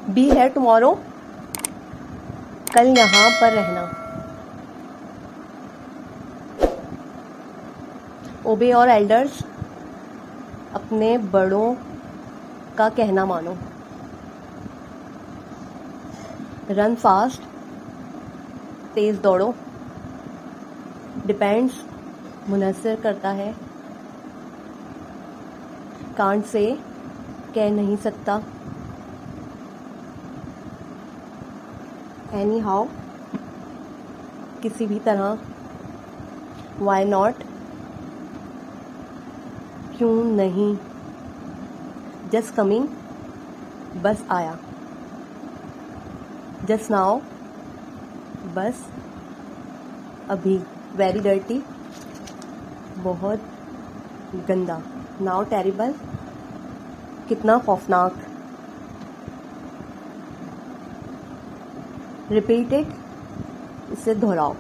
B है tomorrow, कल यहाँ पर रहना। ओबे और एल्डर्स, अपने बड़ों का कहना मानो। रन फास्ट, तेज दौड़ो। डिपेंड्स, मुनहसर करता है। कांट से, कह नहीं सकता। एनी हाउ, किसी भी तरह। वाई नॉट, क्यों नहीं। जस्ट कमिंग, बस आया। जस्ट नाउ, बस अभी। वेरी डर्टी, बहुत गंदा। नाउ टेरिबल, कितना खौफनाक। रिपीटेड, इसे दोहराओ।